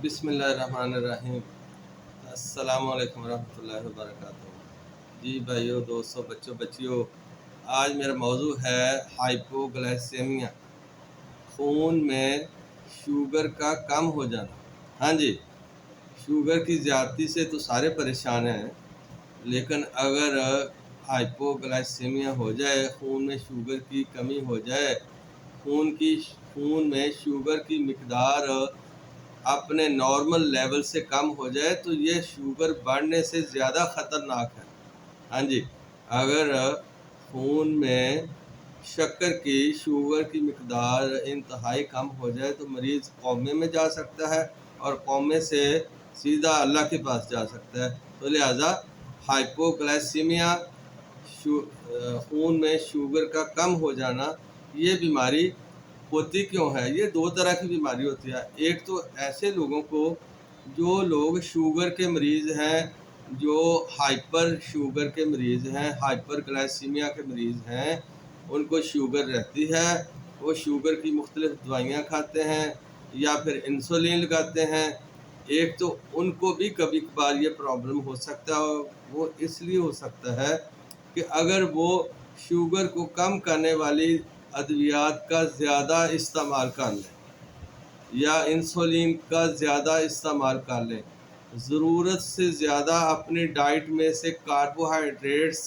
بسم اللہ الرحمن الرحیم۔ السلام علیکم ورحمۃ اللہ وبرکاتہ۔ جی بھائیو، دوستو، بچوں، بچیوں، آج میرا موضوع ہے ہائپوگلائسیمیا، خون میں شوگر کا کم ہو جانا۔ ہاں جی، شوگر کی زیادتی سے تو سارے پریشان ہیں، لیکن اگر ہائپوگلائسیمیا ہو جائے، خون میں شوگر کی کمی ہو جائے، خون میں شوگر کی مقدار اپنے نارمل لیول سے کم ہو جائے تو یہ شوگر بڑھنے سے زیادہ خطرناک ہے۔ ہاں جی، اگر خون میں شوگر کی مقدار انتہائی کم ہو جائے تو مریض کومے میں جا سکتا ہے اور کومے سے سیدھا اللہ کے پاس جا سکتا ہے۔ تو لہٰذا ہائپوگلائسیمیا، خون میں شوگر کا کم ہو جانا، یہ بیماری ہوتی کیوں ہے؟ یہ دو طرح کی بیماری ہوتی ہے۔ ایک تو ایسے لوگوں کو جو لوگ شوگر کے مریض ہیں، جو ہائپر شوگر کے مریض ہیں، ہائپر گلائسیمیا کے مریض ہیں، ان کو شوگر رہتی ہے، وہ شوگر کی مختلف دوائیاں کھاتے ہیں یا پھر انسولین لگاتے ہیں۔ ایک تو ان کو بھی کبھی کبھار یہ پرابلم ہو سکتا ہے، وہ اس لیے ہو سکتا ہے کہ اگر وہ شوگر کو کم کرنے والی ادویات کا زیادہ استعمال کر لیں یا انسولین کا زیادہ استعمال کر لیں، ضرورت سے زیادہ اپنی ڈائٹ میں سے کاربوہائیڈریٹس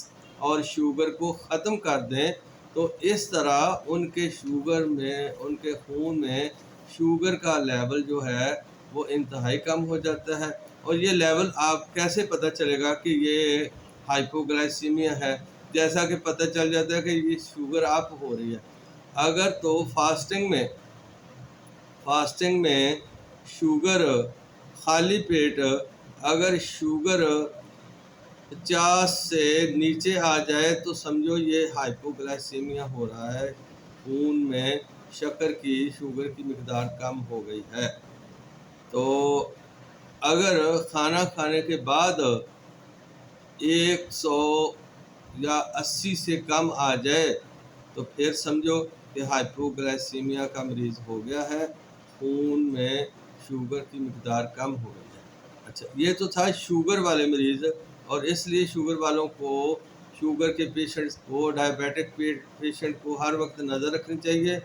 اور شوگر کو ختم کر دیں، تو اس طرح ان کے خون میں شوگر کا لیول جو ہے وہ انتہائی کم ہو جاتا ہے۔ اور یہ لیول آپ کیسے پتہ چلے گا کہ یہ ہائپوگلائسیمیا ہے؟ جیسا کہ پتہ چل جاتا ہے کہ یہ شوگر اپ ہو رہی ہے۔ اگر تو فاسٹنگ میں شوگر، خالی پیٹ اگر شوگر 50 سے نیچے آ جائے تو سمجھو یہ ہائپوگلائسیمیا ہو رہا ہے، خون میں شوگر کی مقدار کم ہو گئی ہے۔ تو اگر کھانا کھانے کے بعد 100 یا 80 سے کم آ جائے تو پھر سمجھو کہ ہائپوگلائسیمیا کا مریض ہو گیا ہے، خون میں شوگر کی مقدار کم ہو گئی ہے۔ اچھا، یہ تو تھا شوگر والے مریض، اور اس لیے شوگر والوں کو، شوگر کے پیشنٹس کو، ڈائبیٹک پیشنٹ کو ہر وقت نظر رکھنی چاہیے،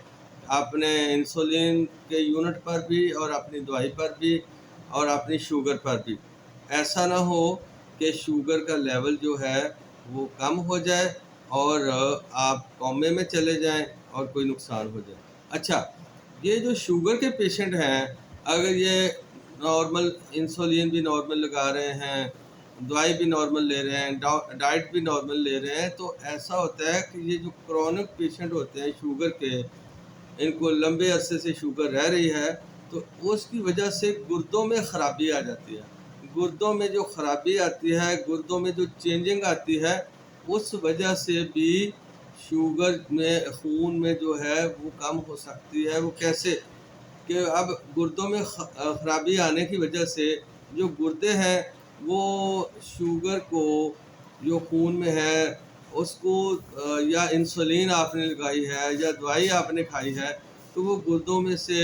اپنے انسولین کے یونٹ پر بھی اور اپنی دوائی پر بھی اور اپنی شوگر پر بھی۔ ایسا نہ ہو کہ شوگر کا لیول جو ہے وہ کم ہو جائے اور آپ کومے میں چلے جائیں اور کوئی نقصان ہو جائے۔ اچھا، یہ جو شوگر کے پیشنٹ ہیں، اگر یہ نارمل انسولین بھی نارمل لگا رہے ہیں، دوائی بھی نارمل لے رہے ہیں، ڈائٹ بھی نارمل لے رہے ہیں، تو ایسا ہوتا ہے کہ یہ جو کرونک پیشنٹ ہوتے ہیں شوگر کے، ان کو لمبے عرصے سے شوگر رہ رہی ہے، تو اس کی وجہ سے گردوں میں خرابی آ جاتی ہے۔ گردوں میں جو خرابی آتی ہے، گردوں میں جو چینجنگ آتی ہے، اس وجہ سے بھی شوگر میں، خون میں جو ہے وہ کم ہو سکتی ہے۔ وہ کیسے کہ اب گردوں میں خرابی آنے کی وجہ سے جو گردے ہیں وہ شوگر کو، جو خون میں ہے، اس کو یا انسولین آپ نے لگائی ہے یا دوائی آپ نے کھائی ہے، تو وہ گردوں میں سے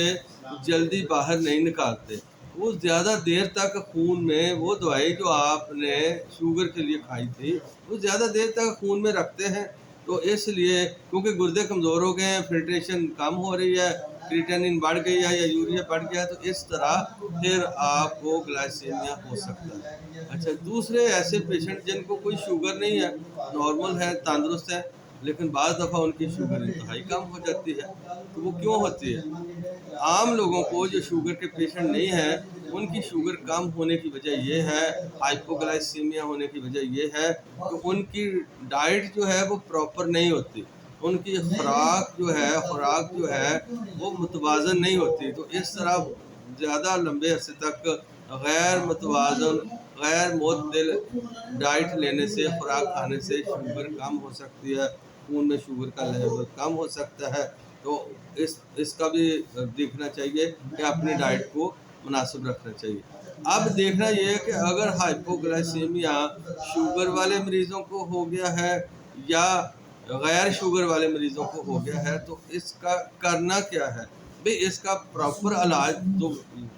جلدی باہر نہیں نکالتے، وہ زیادہ دیر تک خون میں، وہ دوائی جو آپ نے شوگر کے لیے کھائی تھی وہ زیادہ دیر تک خون میں رکھتے ہیں۔ تو اس لیے کیونکہ گردے کمزور ہو گئے ہیں، فلٹریشن کم ہو رہی ہے، کریٹینن بڑھ گئی ہے یا یوریا بڑھ گیا ہے، تو اس طرح پھر آپ کو گلائسیمیا ہو سکتا ہے۔ اچھا، دوسرے ایسے پیشنٹ جن کو کوئی شوگر نہیں ہے، نارمل ہے، تندرست ہے، لیکن بعض دفعہ ان کی شوگر انتہائی کم ہو جاتی ہے، تو وہ کیوں ہوتی ہے؟ عام لوگوں کو جو شوگر کے پیشنٹ نہیں ہیں، ان کی شوگر کم ہونے کی وجہ یہ ہے، ہائپوگلائسیمیا ہونے کی وجہ یہ ہے کہ ان کی ڈائٹ جو ہے وہ پراپر نہیں ہوتی، ان کی خوراک جو ہے وہ متوازن نہیں ہوتی۔ تو اس طرح زیادہ لمبے عرصے تک غیر متوازن، غیر معتدل ڈائٹ لینے سے، خوراک کھانے سے شوگر کم ہو سکتی ہے، خون میں شوگر کا لیول کم ہو سکتا ہے۔ تو اس کا بھی دیکھنا چاہیے کہ اپنی ڈائٹ کو مناسب رکھنا چاہیے۔ اب دیکھنا یہ ہے کہ اگر ہائپوگلائسیمیا شوگر والے مریضوں کو ہو گیا ہے یا غیر شوگر والے مریضوں کو ہو گیا ہے، تو اس کا کرنا کیا ہے؟ بھئی اس کا پراپر علاج تو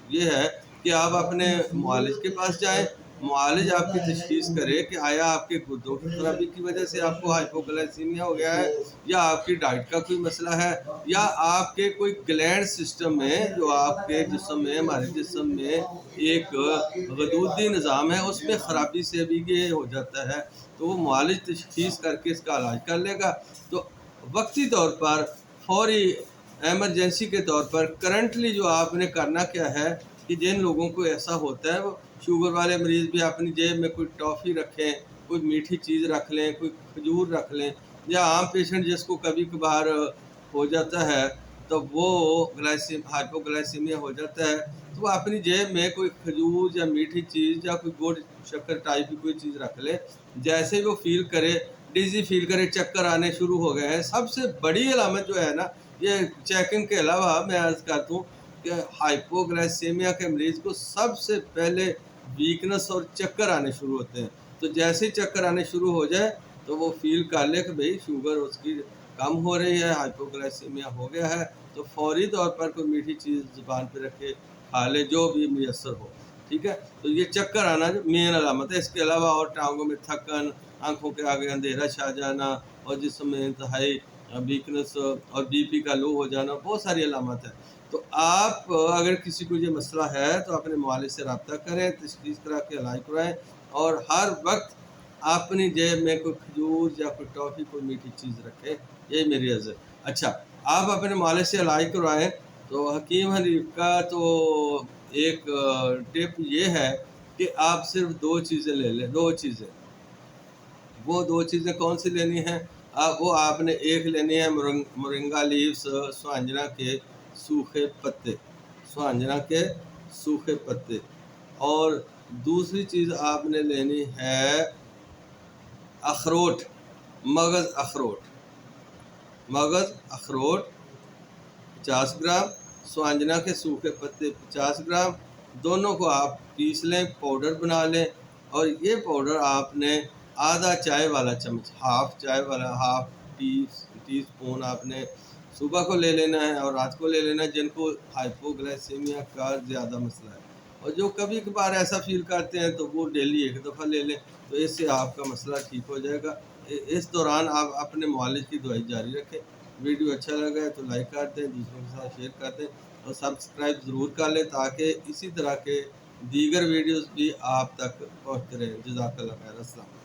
یہ ہے کہ آپ اپنے معالج کے پاس جائیں، معالج آپ کی تشخیص کرے کہ آیا آپ کے گردوں کی خرابی کی وجہ سے آپ کو ہائپوگلائسیمیا ہو گیا ہے، یا آپ کی ڈائٹ کا کوئی مسئلہ ہے، یا آپ کے کوئی گلینڈ سسٹم میں جو آپ کے جسم میں، ہمارے جسم میں ایک غدودی نظام ہے، اس میں خرابی سے بھی یہ ہو جاتا ہے، تو وہ معالج تشخیص کر کے اس کا علاج کر لے گا۔ تو وقتی طور پر، فوری ایمرجنسی کے طور پر کرنٹلی جو آپ نے کرنا کیا ہے کہ جن لوگوں کو ایسا ہوتا ہے، وہ شوگر والے مریض بھی اپنی جیب میں کوئی ٹافی رکھیں، کوئی میٹھی چیز رکھ لیں، کوئی کھجور رکھ لیں، یا عام پیشنٹ جس کو کبھی کبھار ہو جاتا ہے تو وہ ہائپوگلائسیمیا ہو جاتا ہے، تو وہ اپنی جیب میں کوئی کھجور یا میٹھی چیز یا کوئی گڑ شکر ٹائپ کی کوئی چیز رکھ لے۔ جیسے ہی وہ فیل کرے، ڈیزی فیل کرے، چکر آنے شروع ہو گئے ہیں، سب سے بڑی علامت جو ہے نا، یہ چیکنگ کے علاوہ میں عرض کرتا ہوں کہ ہائپوگلائسیمیا کے مریض کو سب سے پہلے ویکنس اور چکر آنے شروع ہوتے ہیں۔ تو جیسے ہی چکر آنے شروع ہو جائے تو وہ فیل کر لے کہ بھئی شوگر اس کی کم ہو رہی ہے، ہائپوگلائسیمیا ہو گیا ہے، تو فوری طور پر کوئی میٹھی چیز زبان پہ رکھے، کھا لے، جو بھی میسر ہو، ٹھیک ہے۔ تو یہ چکر آنا جو مین علامت ہے۔ اس کے علاوہ اور ٹانگوں میں تھکن، آنکھوں کے آگے اندھیرا چھا جانا، اور جسم میں انتہائی ویکنس اور بی پی کا لو ہو جانا، بہت ساری علامات ہیں۔ تو آپ اگر کسی کو یہ مسئلہ ہے تو اپنے معالج سے رابطہ کریں، تشخیص کرا کے علاج کرائیں، اور ہر وقت اپنی جیب میں کوئی کھجور یا کوئی ٹافی، کوئی میٹھی چیز رکھیں، یہی میری عرض ہے۔ اچھا، آپ اپنے معالج سے علاج کروائیں تو حکیم حنیف کا تو ایک ٹپ یہ ہے کہ آپ صرف 2 چیزیں لے لیں، 2 چیزیں۔ وہ 2 چیزیں کون سی لینی ہیں؟ وہ آپ نے ایک لینی ہے مورنگا لیوز، سوانجنا کے سوکھے پتے، سوانجنا کے سوکھے پتے، اور دوسری چیز آپ نے لینی ہے اخروٹ، مغز اخروٹ، مغز اخروٹ 50 گرام، سوانجنا کے سوکھے پتے 50 گرام، دونوں کو آپ پیس لیں، پاؤڈر بنا لیں، اور یہ پاؤڈر آپ نے آدھا چائے والا چمچ، ہاف ٹی اسپون آپ نے صبح کو لے لینا ہے اور رات کو لے لینا ہے، جن کو ہائپوگلائسیمیا کا زیادہ مسئلہ ہے، اور جو کبھی کبھار ایسا فیل کرتے ہیں تو وہ ڈیلی ایک دفعہ لے لیں، تو اس سے آپ کا مسئلہ ٹھیک ہو جائے گا۔ اس دوران آپ اپنے معالج کی دوائی جاری رکھیں۔ ویڈیو اچھا لگا ہے تو لائک کر دیں، دوسروں کے ساتھ شیئر کر دیں، اور سبسکرائب ضرور کر لیں تاکہ اسی طرح کے دیگر ویڈیوز بھی آپ تک پہنچتے رہیں۔ جزاک اللہ خیر، السلام۔